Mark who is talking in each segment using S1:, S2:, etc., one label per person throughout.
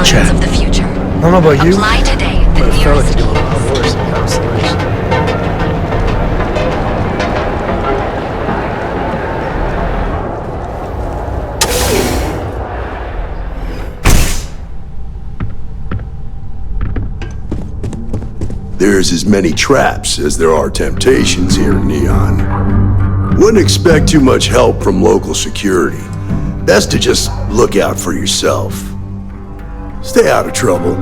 S1: intelligence of the future.
S2: I don't know about you,
S1: Apply today.
S2: but I felt like I do a lot worse than Constellation.
S3: There's as many traps as there are temptations here in Neon. Wouldn't expect too much help from local security. Best to just look out for yourself. Stay out of trouble.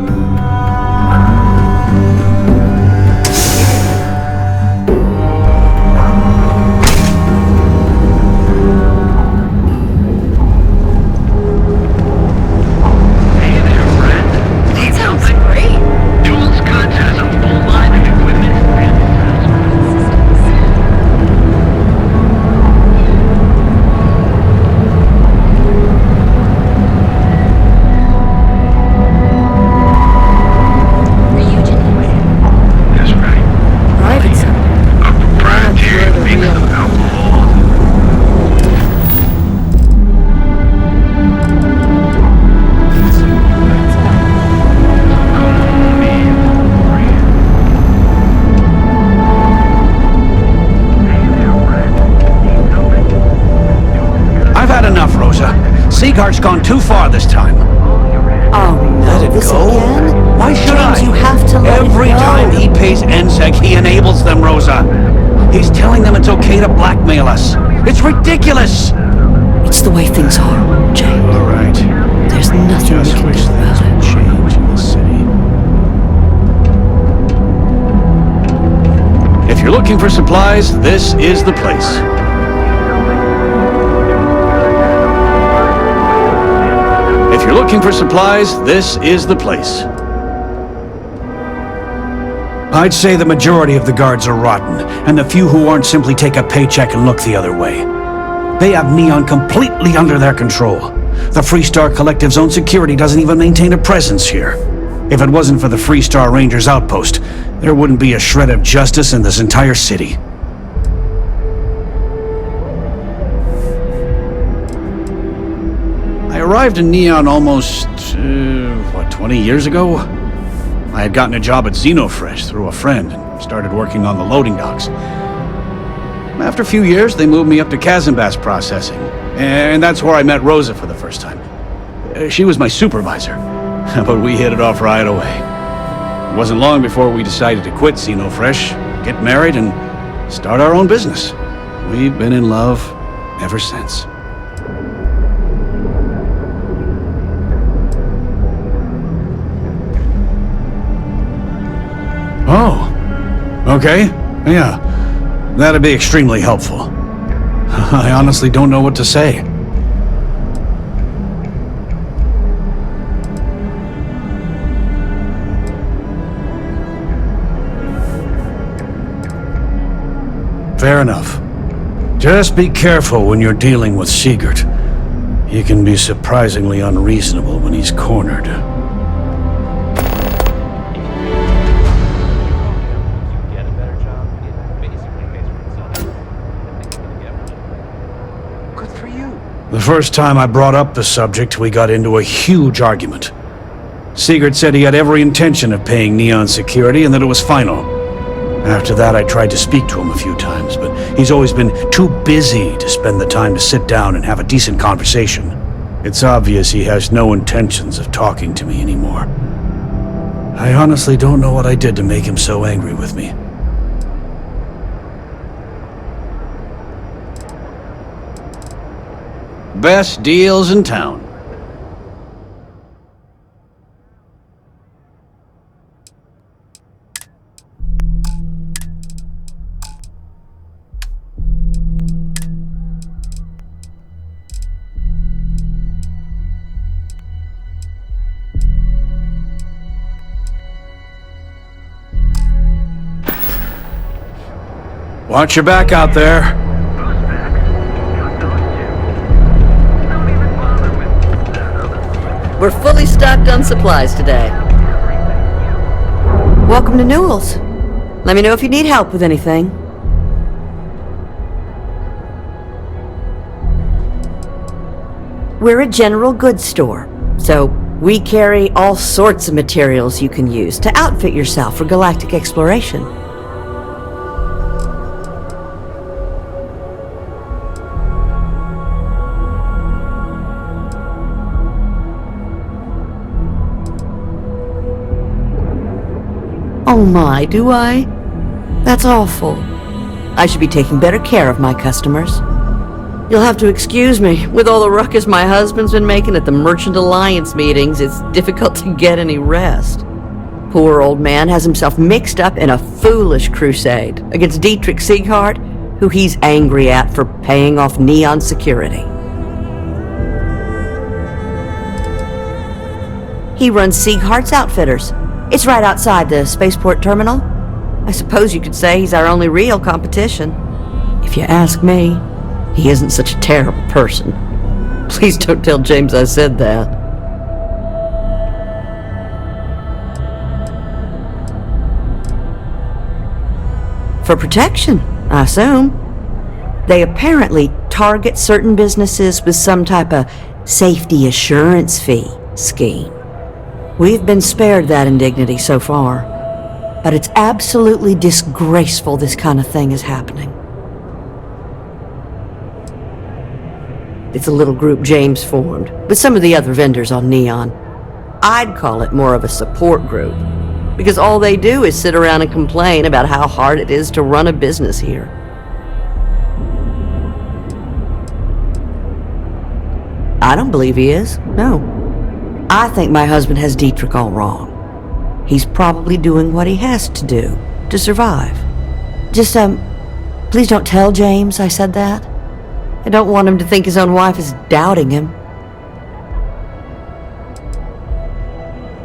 S4: Seagart's gone too far this time.
S5: Oh, no.
S4: Let it
S5: this
S4: go?
S5: Again?
S4: Why should
S5: James,
S4: I?
S5: You have to let
S4: Every
S5: it go.
S4: time he pays NSEC, he enables them, Rosa. He's telling them it's okay to blackmail us. It's ridiculous.
S5: It's the way things are, James.
S4: All right.
S5: There's nothing we
S4: Just
S5: can
S4: wish
S5: do
S4: things
S5: about
S4: would
S5: it.
S4: change in the city. If you're looking for supplies, this is the place. If you're looking for supplies, this is the place. I'd say the majority of the guards are rotten, and the few who aren't simply take a paycheck and look the other way. They have Neon completely under their control. The Freestar Collective's own security doesn't even maintain a presence here. If it wasn't for the Freestar Rangers outpost, there wouldn't be a shred of justice in this entire city. I arrived in Neon almost, 20 years ago? I had gotten a job at Xenofresh through a friend and started working on the loading docks. After a few years, they moved me up to Kazanbass processing, and that's where I met Rosa for the first time. She was my supervisor, but we hit it off right away. It wasn't long before we decided to quit Xenofresh, get married, and start our own business. We've been in love ever since. Oh, okay, yeah, that'd be extremely helpful. I honestly don't know what to say. Fair enough. Just be careful when you're dealing with Seagert. He can be surprisingly unreasonable when he's cornered. The first time I brought up the subject, we got into a huge argument. Seagert said he had every intention of paying Neon security and that it was final. After that, I tried to speak to him a few times, but he's always been too busy to spend the time to sit down and have a decent conversation. It's obvious he has no intentions of talking to me anymore. I honestly don't know what I did to make him so angry with me. Best deals in town. Watch your back out there.
S5: We're fully stocked on supplies today. Welcome to Newell's. Let me know if you need help with anything. We're a general goods store, so We carry all sorts of materials you can use to outfit yourself for galactic exploration. Oh my, do I? That's awful. I should be taking better care of my customers. You'll have to excuse me. With all the ruckus my husband's been making at the Merchant Alliance meetings, it's difficult to get any rest. Poor old man has himself mixed up in a foolish crusade against Dietrich Sieghart, who he's angry at for paying off Neon security. He runs Sieghart's Outfitters. It's right outside the spaceport terminal. I suppose you could say he's our only real competition. If you ask me, he isn't such a terrible person. Please don't tell James I said that. For protection, I assume. They apparently target certain businesses with some type of safety assurance fee scheme. We've been spared that indignity so far, but it's absolutely disgraceful this kind of thing is happening. It's a little group James formed with some of the other vendors on Neon. I'd call it more of a support group, because all they do is sit around and complain about how hard it is to run a business here. I don't believe he is, no. I think my husband has Dietrich all wrong. He's probably doing what he has to do to survive. Just, please don't tell James I said that. I don't want him to think his own wife is doubting him.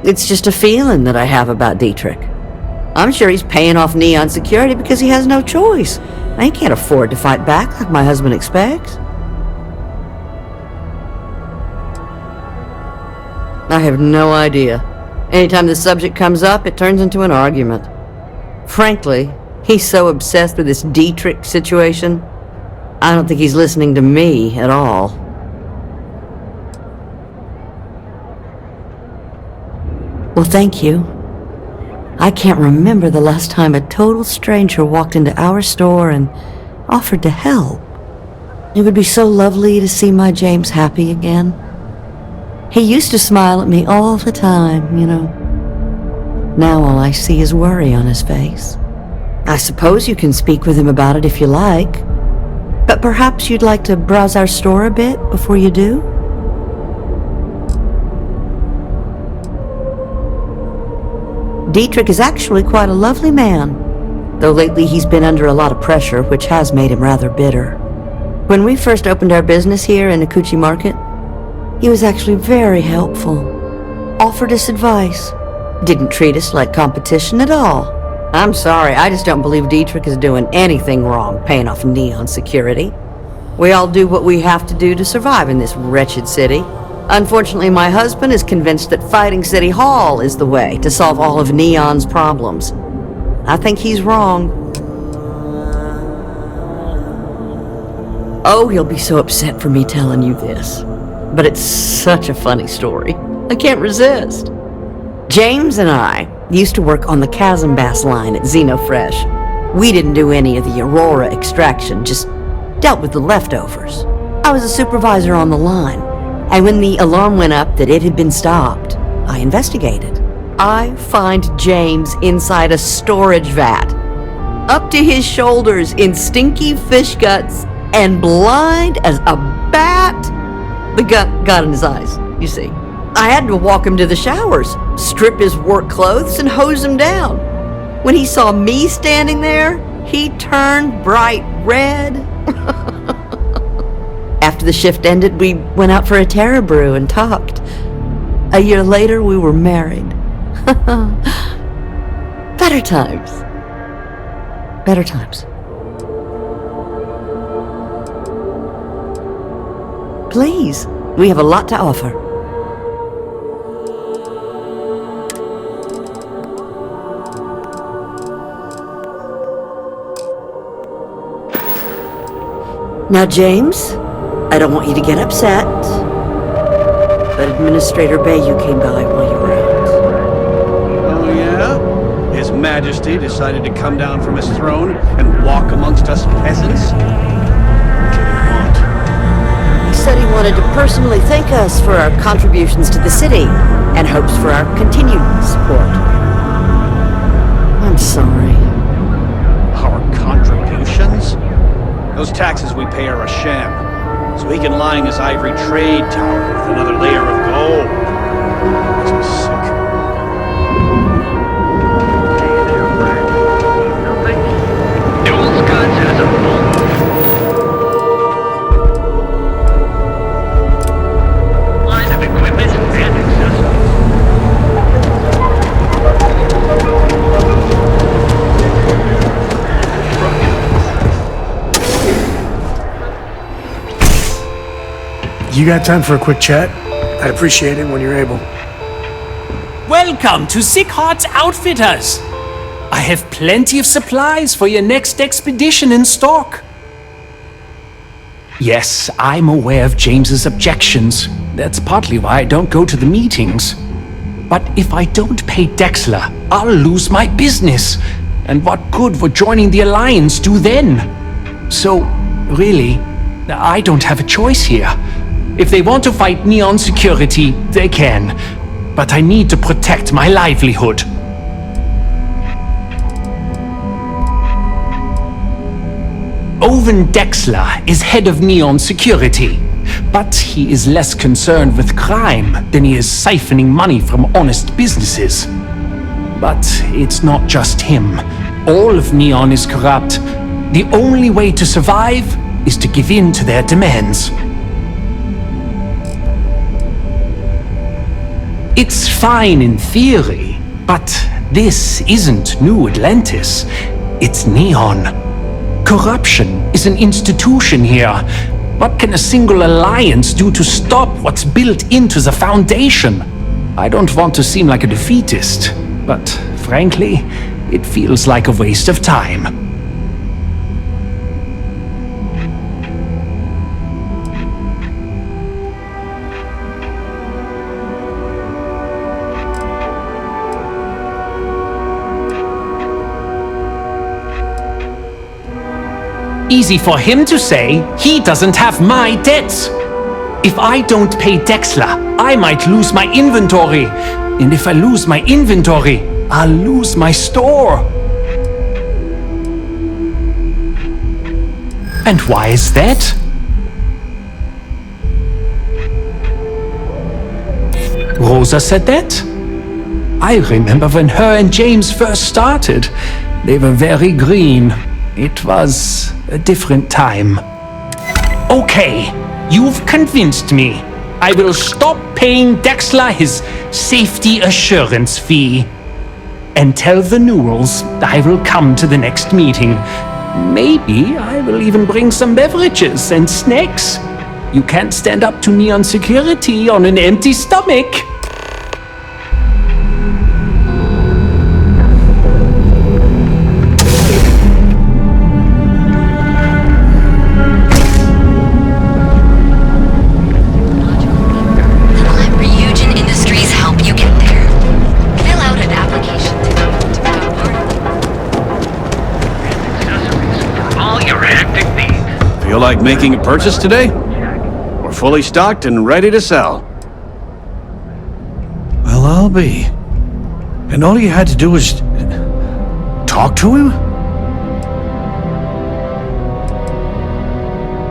S5: It's just a feeling that I have about Dietrich. I'm sure he's paying off Neon security because he has no choice. He can't afford to fight back like my husband expects. I have no idea. Anytime the subject comes up, it turns into an argument. Frankly, he's so obsessed with this Dietrich situation, I don't think he's listening to me at all. Well, thank you. I can't remember the last time a total stranger walked into our store and offered to help. It would be so lovely to see my James happy again. He used to smile at me all the time, you know. Now all I see is worry on his face. I suppose you can speak with him about it if you like, but perhaps you'd like to browse our store a bit before you do? Dietrich is actually quite a lovely man, though lately he's been under a lot of pressure, which has made him rather bitter. When we first opened our business here in Akuchi Market, he was actually very helpful. Offered us advice. Didn't treat us like competition at all. I'm sorry, I just don't believe Dietrich is doing anything wrong paying off Neon security. We all do what we have to do to survive in this wretched city. Unfortunately, my husband is convinced that fighting City Hall is the way to solve all of Neon's problems. I think he's wrong. Oh, he'll be so upset for me telling you this. But it's such a funny story. I can't resist. James and I used to work on the Chasm Bass line at Xenofresh. We didn't do any of the Aurora extraction, just dealt with the leftovers. I was a supervisor on the line, and when the alarm went up that it had been stopped, I investigated. I find James inside a storage vat, up to his shoulders in stinky fish guts and blind as a bat. The gut got in his eyes, you see. I had to walk him to the showers, strip his work clothes, and hose him down. When he saw me standing there, he turned bright red. After the shift ended, we went out for a Terra Brew and talked. A year later, we were married. Better times. Better times. Please, we have a lot to offer. Now, James, I don't want you to get upset, but Administrator Bayou came by while you were out.
S4: Oh, yeah? His Majesty decided to come down from his throne and walk amongst us peasants? What did he want?
S5: He said he wanted to personally thank us for our contributions to the city and hopes for our continued support. I'm sorry.
S4: Our contributions? Those taxes we pay are a sham, so he can line his ivory trade tower with another layer of gold. Makes me sick.
S1: Line of equipment and accessories.
S2: You got time for a quick chat? I'd appreciate it when you're able.
S6: Welcome to Sick Heart's Outfitters. I have plenty of supplies for your next expedition in stock. Yes, I'm aware of James's objections. That's partly why I don't go to the meetings. But if I don't pay Dexler, I'll lose my business. And what good would joining the Alliance do then? So, really, I don't have a choice here. If they want to fight Neon Security, they can. But I need to protect my livelihood. Owen Dexler is head of Neon Security, but he is less concerned with crime than he is siphoning money from honest businesses. But it's not just him. All of Neon is corrupt. The only way to survive is to give in to their demands. It's fine in theory, but this isn't New Atlantis. It's Neon. Corruption is an institution here. What can a single alliance do to stop what's built into the foundation? I don't want to seem like a defeatist, but frankly, it feels like a waste of time. Easy for him to say, he doesn't have my debts. If I don't pay Dexler, I might lose my inventory. And if I lose my inventory, I'll lose my store. And why is that? Rosa said that? I remember when her and James first started. They were very green. It was a different time. Okay, you've convinced me. I will stop paying Dexler his safety assurance fee. And tell the Newells I will come to the next meeting. Maybe I will even bring some beverages and snacks. You can't stand up to Neon Security on an empty stomach.
S4: Feel like making a purchase today? We're fully stocked and ready to sell.
S2: Well, I'll be. And all you had to do was talk to him?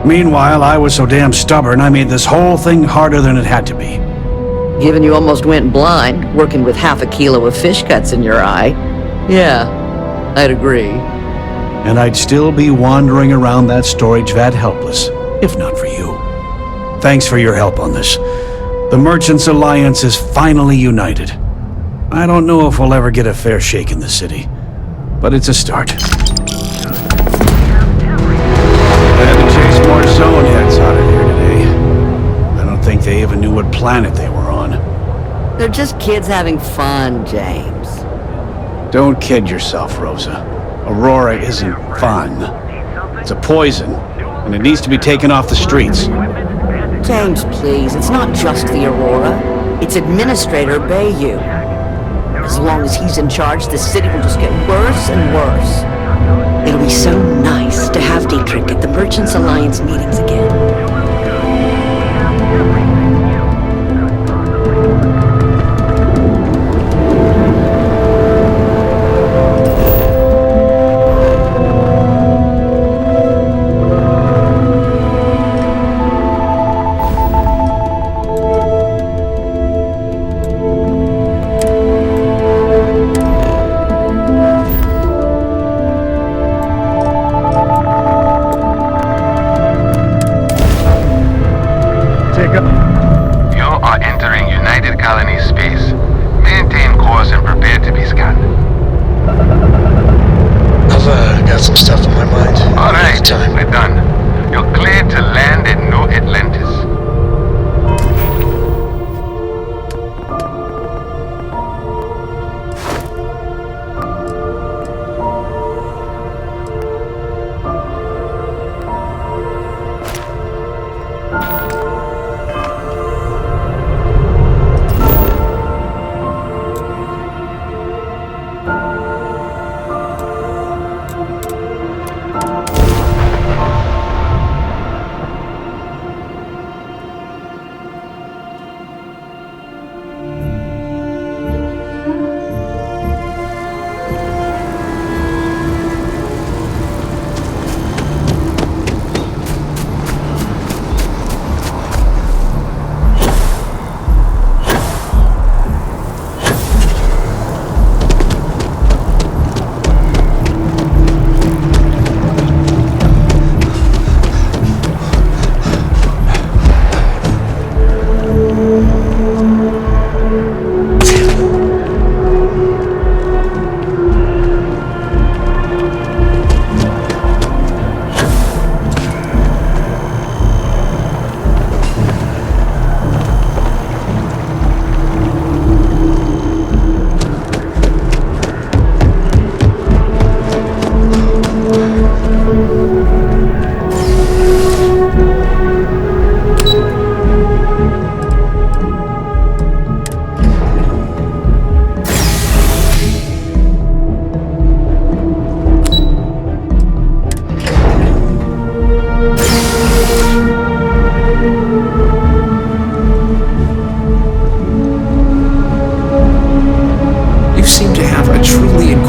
S2: Meanwhile, I was so damn stubborn, I made this whole thing harder than it had to be.
S5: Given you almost went blind, working with half a kilo of fish cuts in your eye. Yeah, I'd agree.
S2: And I'd still be wandering around that storage vat helpless, if not for you. Thanks for your help on this. The Merchants Alliance is finally united. I don't know if we'll ever get a fair shake in the city, but it's a start.
S4: I had to chase more zone heads out of here today. I don't think they even knew what planet they were on.
S5: They're just kids having fun, James.
S4: Don't kid yourself, Rosa. Aurora isn't fun. It's a poison, and it needs to be taken off the streets.
S5: James, please, it's not just the Aurora. It's Administrator Bayou. As long as he's in charge, the city will just get worse and worse. It'll be so nice to have Dietrich at the Merchants Alliance meetings again.
S7: You are entering United Colony space. Maintain course and prepare to be scanned.
S8: I've got some stuff on my mind.
S7: All right,
S8: Time.
S7: we're done. You're cleared to land at New Atlantis.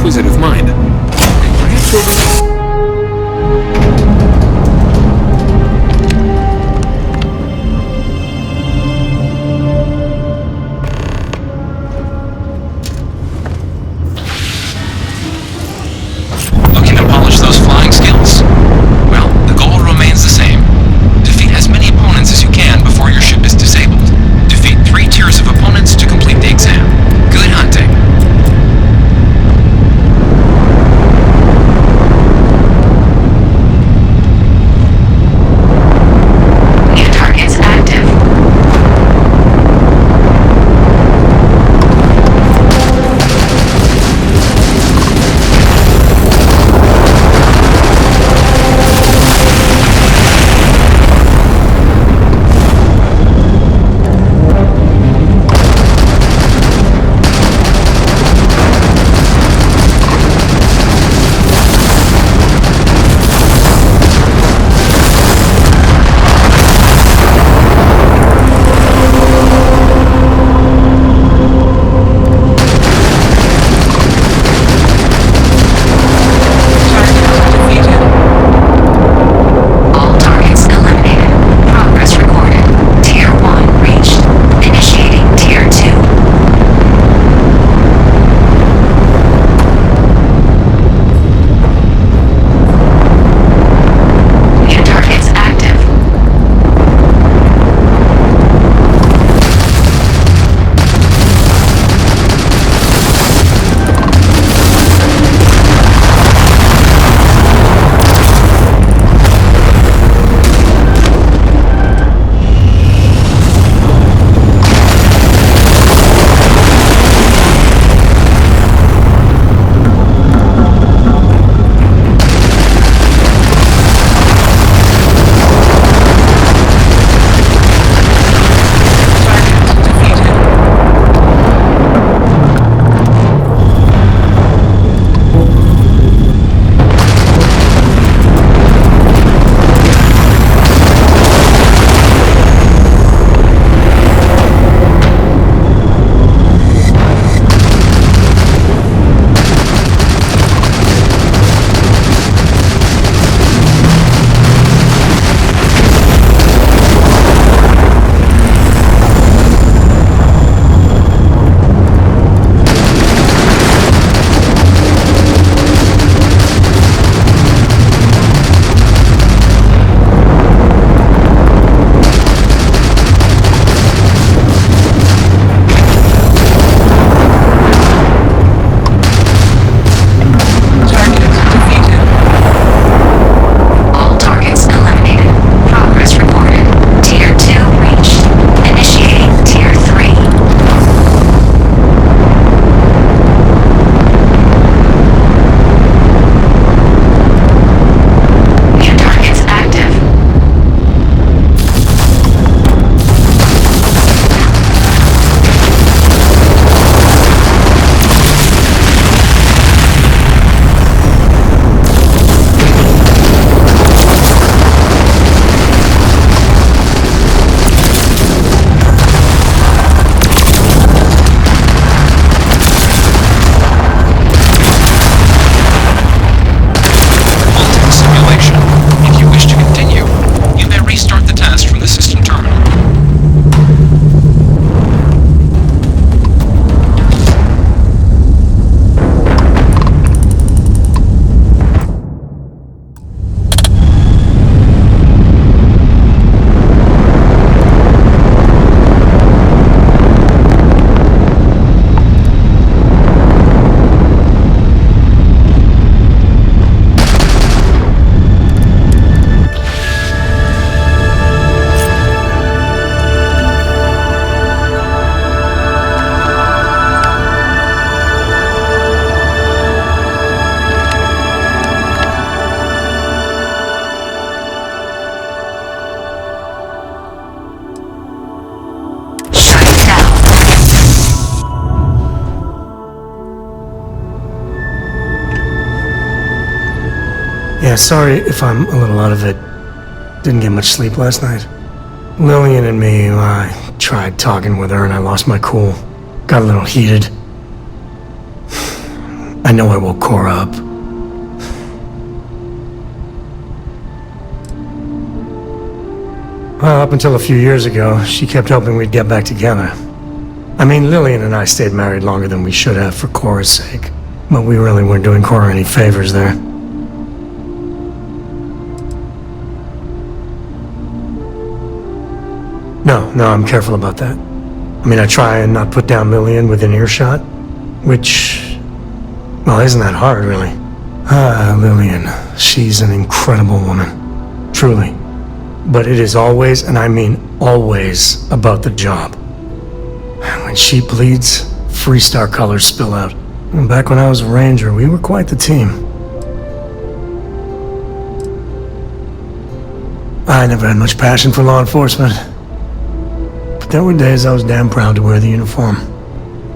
S9: inquisitive mind. Perhaps over... Looking to polish those flying skills? Well, the goal remains the same. Defeat as many opponents as you can before your ship is disabled. Defeat 3 tiers of opponents to complete the exam. Good hunting.
S8: Yeah, sorry if I'm a little out of it. Didn't get much sleep last night. Lillian and me, I tried talking with her and I lost my cool. Got a little heated. I know I woke Cora up. Well, up until a few years ago, she kept hoping we'd get back together. I mean, Lillian and I stayed married longer than we should have for Cora's sake. But we really weren't doing Cora any favors there. No, I'm careful about that. I mean, I try and not put down Lillian within earshot, which, well, isn't that hard, really. Lillian, she's an incredible woman. Truly. But it is always, and I mean always, about the job. When she bleeds, Freestar colors spill out. And back when I was a ranger, we were quite the team. I never had much passion for law enforcement. But there were days I was damn proud to wear the uniform.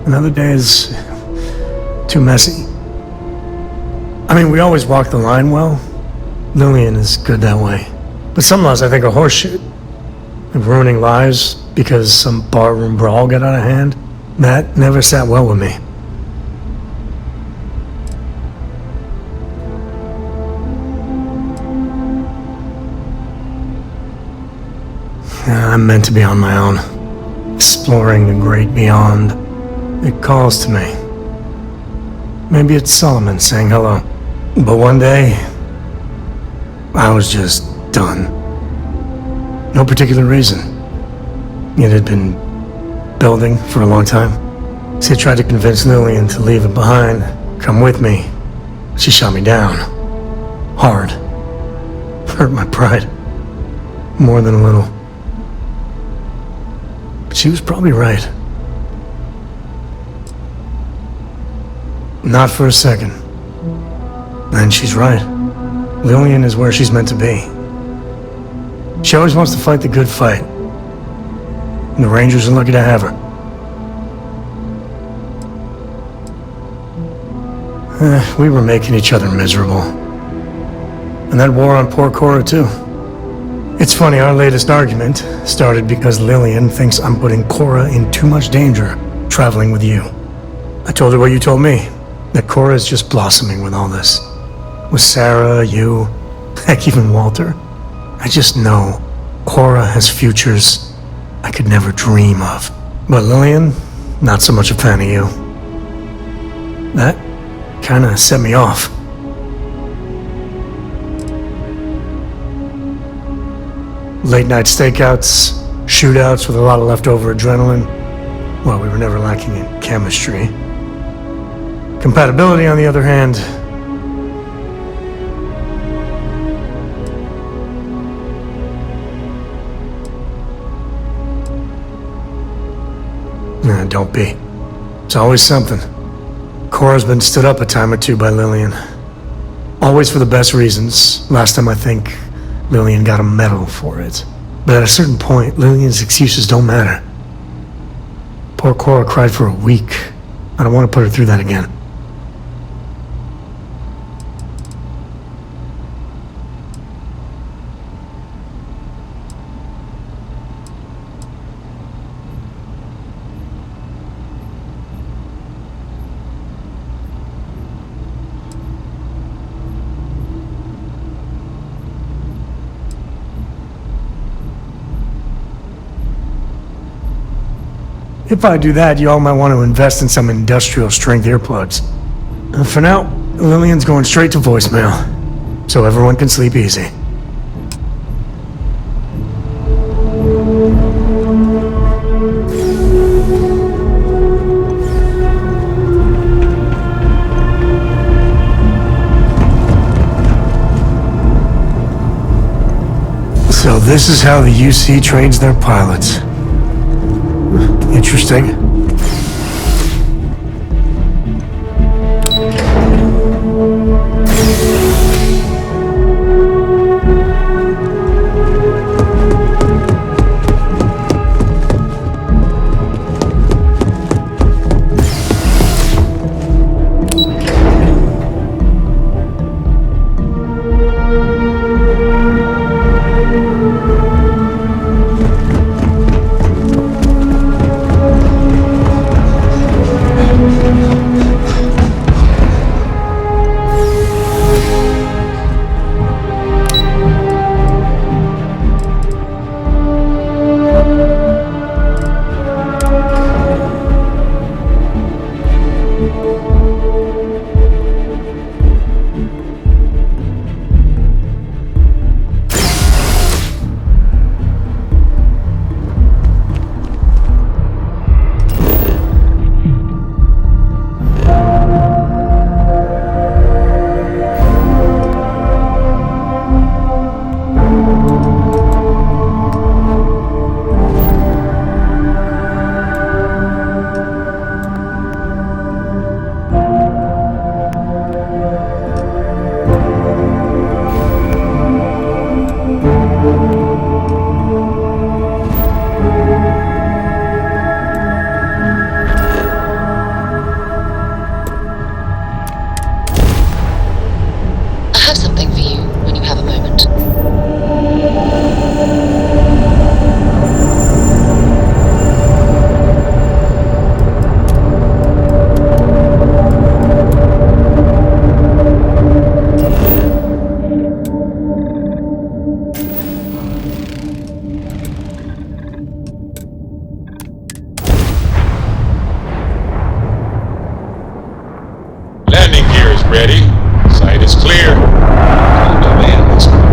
S8: And other days, too messy. I mean, we always walk the line well. Lillian is good that way. But some laws I think are horseshit. Like ruining lives because some barroom brawl got out of hand. That never sat well with me. I'm meant to be on my own, exploring the great beyond. It calls to me. Maybe it's Solomon saying hello. But one day, I was just done. No particular reason. It had been building for a long time. See, I tried to convince Lillian to leave it behind, come with me. She shot me down. Hard. Hurt my pride. More than a little. But she was probably right. Not for a second. And she's right. Lillian is where she's meant to be. She always wants to fight the good fight. And the Rangers are lucky to have her. We were making each other miserable. And that wore on poor Cora, too. It's funny, our latest argument started because Lillian thinks I'm putting Cora in too much danger traveling with you. I told her what you told me, that Cora is just blossoming with all this. With Sarah, you, heck, even Walter. I just know Cora has futures I could never dream of. But Lillian, not so much a fan of you. That kinda set me off. Late night stakeouts, shootouts with a lot of leftover adrenaline. Well, we were never lacking in chemistry. Compatibility, on the other hand, nah, don't be. It's always something. Cora's been stood up a time or two by Lillian. Always for the best reasons. Last time I think Lillian got a medal for it. But at a certain point, Lillian's excuses don't matter. Poor Cora cried for a week. I don't want to put her through that again. If I do that, y'all might want to invest in some industrial strength earplugs. For now, Lillian's going straight to voicemail, so everyone can sleep easy. So this is how the UC trains their pilots. Interesting.
S10: ready. Sight is clear. Hold in this one.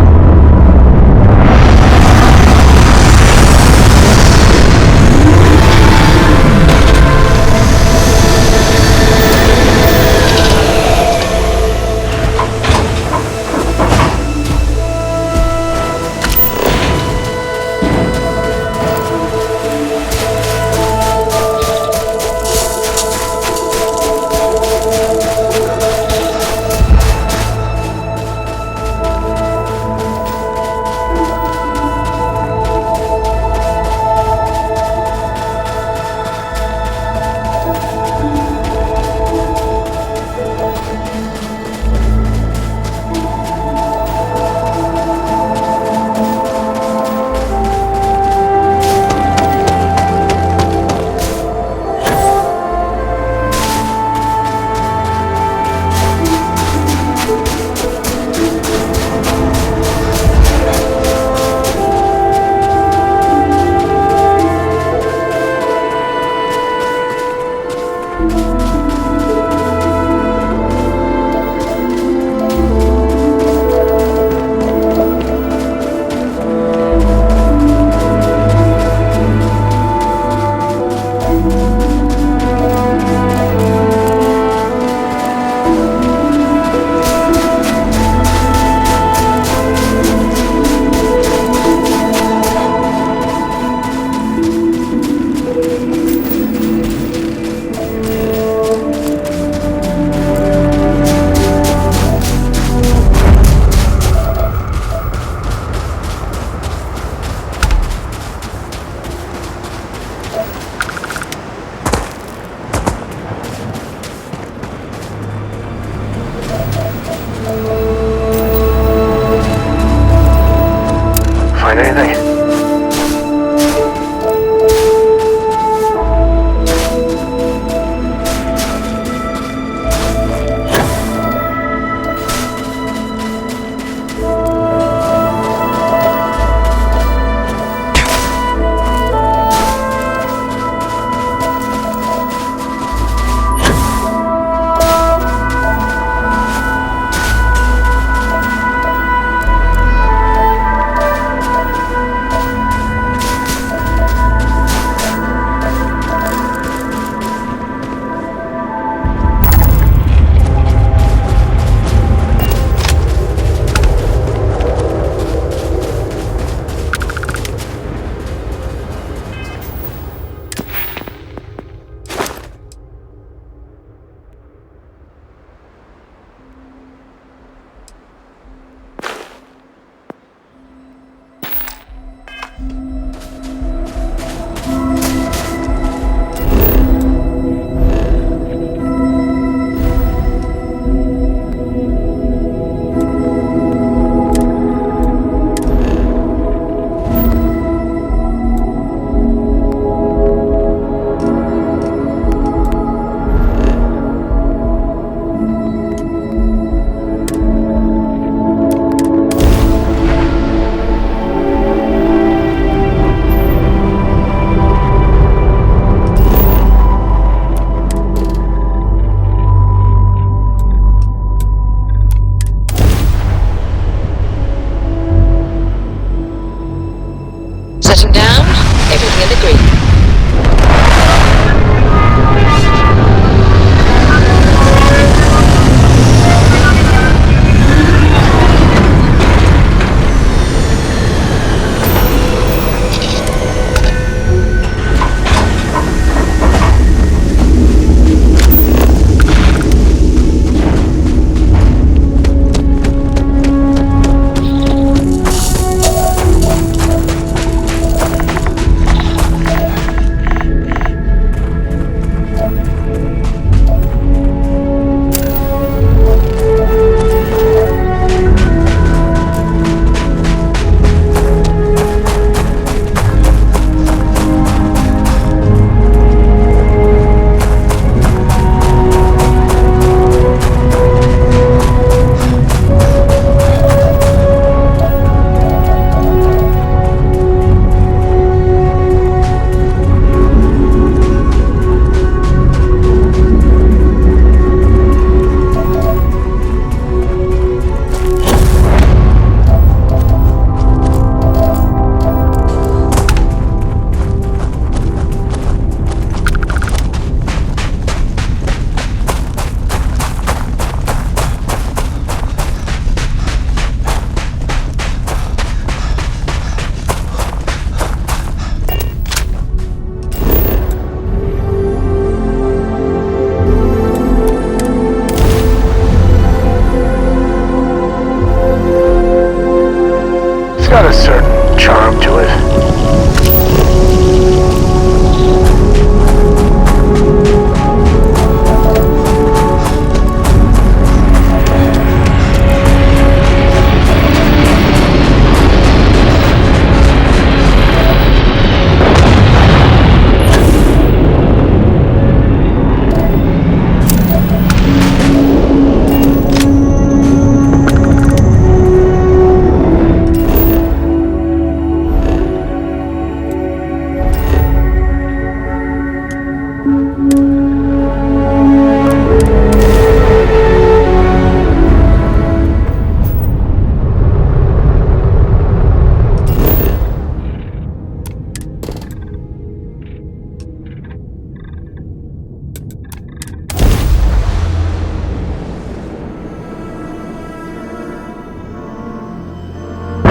S8: certain charm to it.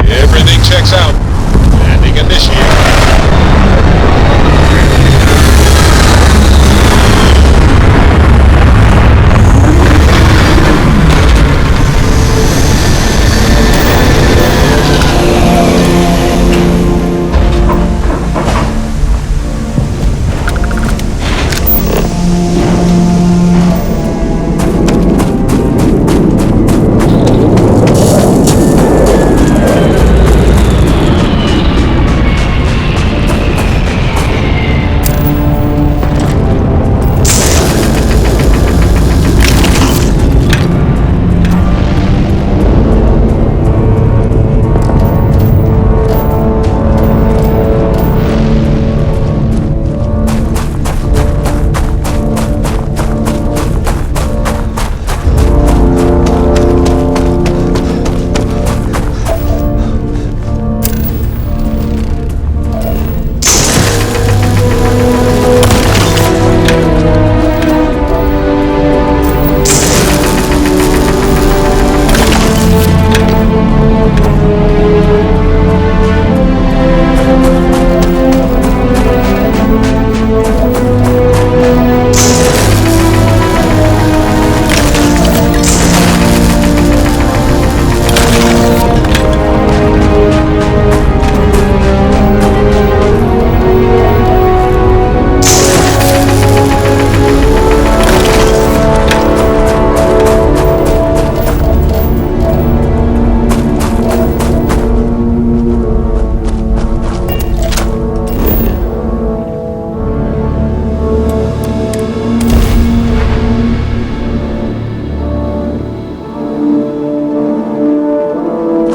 S10: Everything checks out. Landing initiated.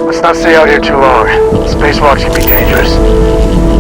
S10: Let's not stay out here too long. Spacewalks can be dangerous.